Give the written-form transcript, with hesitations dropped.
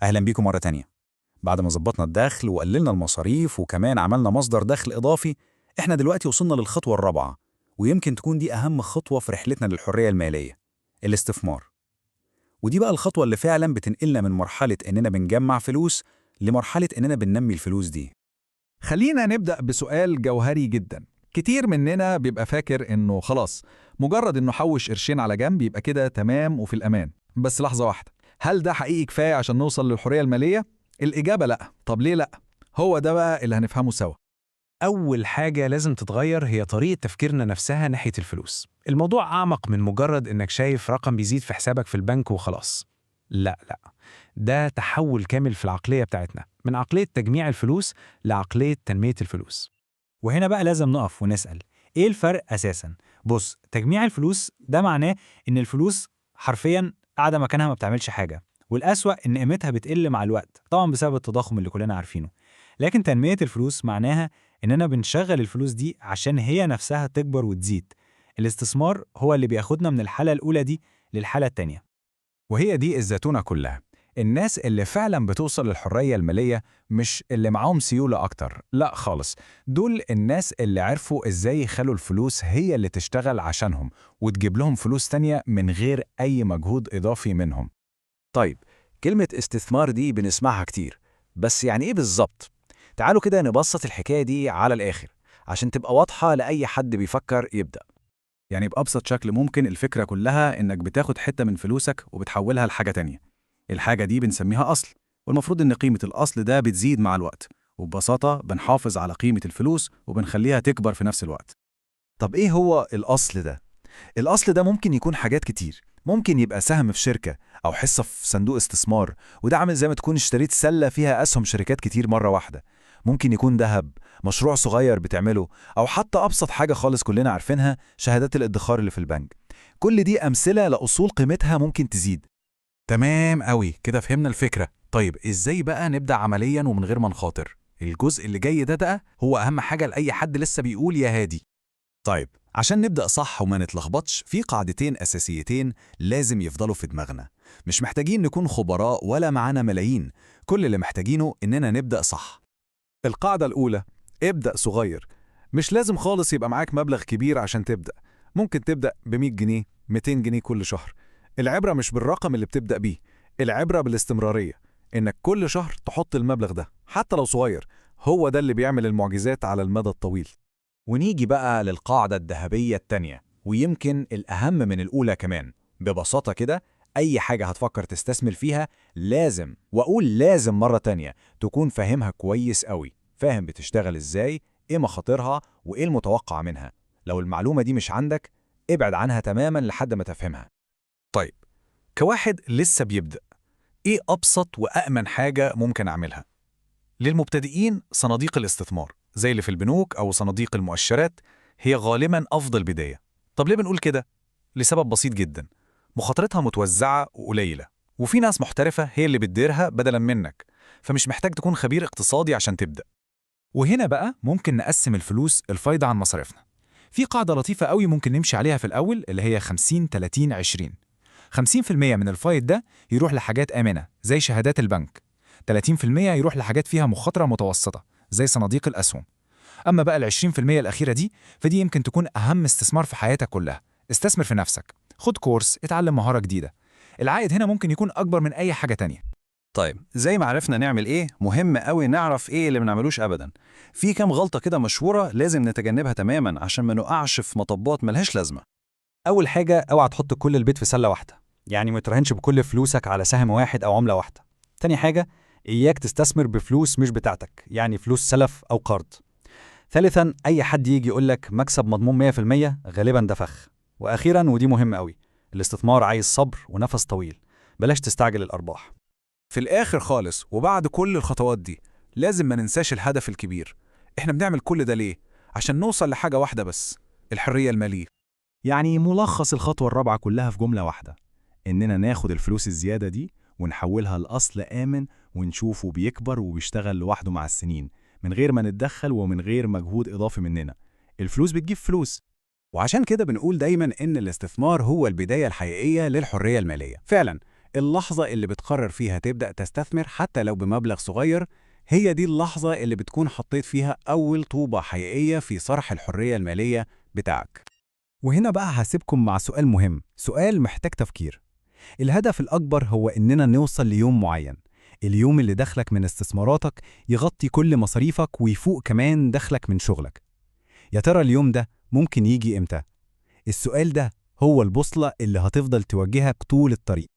أهلا بيكم مرة تانية. بعد ما ظبطنا الدخل وقللنا المصاريف وكمان عملنا مصدر دخل إضافي، إحنا دلوقتي وصلنا للخطوة الرابعة، ويمكن تكون دي أهم خطوة في رحلتنا للحرية المالية: الاستثمار. ودي بقى الخطوة اللي فعلا بتنقلنا من مرحلة إننا بنجمع فلوس لمرحلة إننا بننمي الفلوس دي. خلينا نبدأ بسؤال جوهري جدا. كتير مننا بيبقى فاكر إنه خلاص مجرد إنه حوش قرشين على جنب يبقى كده تمام وفي الأمان. بس لحظة واحدة، هل ده حقيقي كفاية عشان نوصل للحرية المالية؟ الإجابة لأ. طب ليه لأ؟ هو ده بقى اللي هنفهمه سوا. أول حاجة لازم تتغير هي طريقة تفكيرنا نفسها ناحية الفلوس. الموضوع أعمق من مجرد إنك شايف رقم بيزيد في حسابك في البنك وخلاص. لا، ده تحول كامل في العقلية بتاعتنا، من عقلية تجميع الفلوس لعقلية تنمية الفلوس. وهنا بقى لازم نقف ونسأل إيه الفرق أساساً؟ بص، تجميع الفلوس ده معناه إن الفلوس حرفياً قاعدة مكانها ما بتعملش حاجة، والأسوأ إن قيمتها بتقل مع الوقت، طبعاً بسبب التضخم اللي كلنا عارفينه. لكن تنمية الفلوس معناها إننا بنشغل الفلوس دي عشان هي نفسها تكبر وتزيد. الاستثمار هو اللي بياخدنا من الحالة الأولى دي للحالة التانية. وهي دي الزتونة كلها. الناس اللي فعلا بتوصل للحرية المالية مش اللي معاهم سيولة أكتر، لا خالص. دول الناس اللي عرفوا إزاي يخلوا الفلوس هي اللي تشتغل عشانهم وتجيب لهم فلوس تانية من غير أي مجهود إضافي منهم. طيب، كلمة استثمار دي بنسمعها كتير، بس يعني إيه بالظبط؟ تعالوا كده نبسط الحكاية دي على الآخر عشان تبقى واضحة لأي حد بيفكر يبدأ. يعني بأبسط شكل ممكن، الفكرة كلها إنك بتاخد حتة من فلوسك وبتحولها لحاجة تانية. الحاجة دي بنسميها أصل، والمفروض إن قيمة الأصل ده بتزيد مع الوقت، وببساطة بنحافظ على قيمة الفلوس وبنخليها تكبر في نفس الوقت. طب إيه هو الأصل ده؟ الأصل ده ممكن يكون حاجات كتير. ممكن يبقى سهم في شركة أو حصة في صندوق استثمار، وده عامل زي ما تكون اشتريت سلة فيها أسهم شركات كتير مرة واحدة. ممكن يكون ذهب، مشروع صغير بتعمله، أو حتى أبسط حاجة خالص كلنا عارفينها، شهادات الادخار اللي في البنك. كل دي أمثلة لأصول قيمتها ممكن تزيد. تمام قوي، كده فهمنا الفكرة. طيب إزاي بقى نبدأ عملياً ومن غير ما نخاطر؟ الجزء اللي جاي ده هو أهم حاجة لأي حد لسه بيقول يا هادي. طيب، عشان نبدأ صح وما نتلخبطش، في قاعدتين أساسيتين لازم يفضلوا في دماغنا. مش محتاجين نكون خبراء ولا معانا ملايين، كل اللي محتاجينه إننا نبدأ صح. القاعدة الأولى: ابدأ صغير. مش لازم خالص يبقى معاك مبلغ كبير عشان تبدأ. ممكن تبدأ ب100 جنيه، 200 جنيه كل شهر. العبرة مش بالرقم اللي بتبدأ بيه، العبرة بالاستمرارية. إنك كل شهر تحط المبلغ ده حتى لو صغير، هو ده اللي بيعمل المعجزات على المدى الطويل. ونيجي بقى للقاعدة الذهبية التانية، ويمكن الأهم من الأولى كمان. ببساطة كده، أي حاجة هتفكر تستثمر فيها لازم، وأقول لازم مرة تانية، تكون فاهمها كويس قوي، فاهم بتشتغل إزاي، إيه مخاطرها، وإيه المتوقع منها. لو المعلومة دي مش عندك، ابعد عنها تماما لحد ما تفهمها. طيب، كواحد لسه بيبدأ، إيه أبسط وأأمن حاجة ممكن أعملها؟ للمبتدئين صناديق الاستثمار زي اللي في البنوك أو صناديق المؤشرات هي غالباً أفضل بداية. طب ليه بنقول كده؟ لسبب بسيط جداً: مخاطرتها متوزعة وقليلة، وفي ناس محترفة هي اللي بتديرها بدلاً منك، فمش محتاج تكون خبير اقتصادي عشان تبدأ. وهنا بقى ممكن نقسم الفلوس الفايضة عن مصاريفنا. في قاعدة لطيفة قوي ممكن نمشي عليها في الأول، اللي هي 50-30-20. 50% من الفايض ده يروح لحاجات آمنة زي شهادات البنك، 30% يروح لحاجات فيها مخاطرة متوسطة زي صناديق الأسهم. أما بقى ال20% الأخيرة دي، فدي يمكن تكون أهم استثمار في حياتك كلها. استثمر في نفسك، خد كورس، اتعلم مهارة جديدة. العائد هنا ممكن يكون أكبر من أي حاجة تانية. طيب، زي ما عرفنا نعمل إيه، مهم قوي نعرف إيه اللي بنعملوش أبداً. في كام غلطة كده مشهورة لازم نتجنبها تماماً عشان ما نقعش في مطبات ملهاش لازمة. أول حاجة، اوعى تحط كل البيت في سلة واحدة، يعني ما تراهنش بكل فلوسك على سهم واحد أو عملة واحدة. تاني حاجة، إياك تستثمر بفلوس مش بتاعتك، يعني فلوس سلف أو قرض. ثالثاً، أي حد يجي يقولك مكسب مضمون 100%، غالباً ده فخ. وأخيراً، ودي مهمة قوي، الاستثمار عايز صبر ونفس طويل، بلاش تستعجل الأرباح. في الآخر خالص وبعد كل الخطوات دي، لازم ما ننساش الهدف الكبير. إحنا بنعمل كل ده ليه؟ عشان نوصل لحاجة واحدة بس: الحرية المالية. يعني ملخص الخطوة الرابعة كلها في جملة واحدة: إننا ناخد الفلوس الزيادة دي ونحولها لأصل آمن ونشوفه بيكبر وبيشتغل لوحده مع السنين، من غير ما نتدخل ومن غير مجهود إضافي مننا. الفلوس بتجيب فلوس. وعشان كده بنقول دايماً إن الاستثمار هو البداية الحقيقية للحرية المالية. فعلاً، اللحظة اللي بتقرر فيها تبدأ تستثمر حتى لو بمبلغ صغير هي دي اللحظة اللي بتكون حطيت فيها أول طوبة حقيقية في صرح الحرية المالية بتاعك. وهنا بقى هسيبكم مع سؤال مهم، سؤال محتاج تفكير. الهدف الأكبر هو إننا نوصل ليوم معين، اليوم اللي دخلك من استثماراتك يغطي كل مصاريفك ويفوق كمان دخلك من شغلك. يا ترى اليوم ده ممكن يجي إمتى؟ السؤال ده هو البوصلة اللي هتفضل توجهك طول الطريق.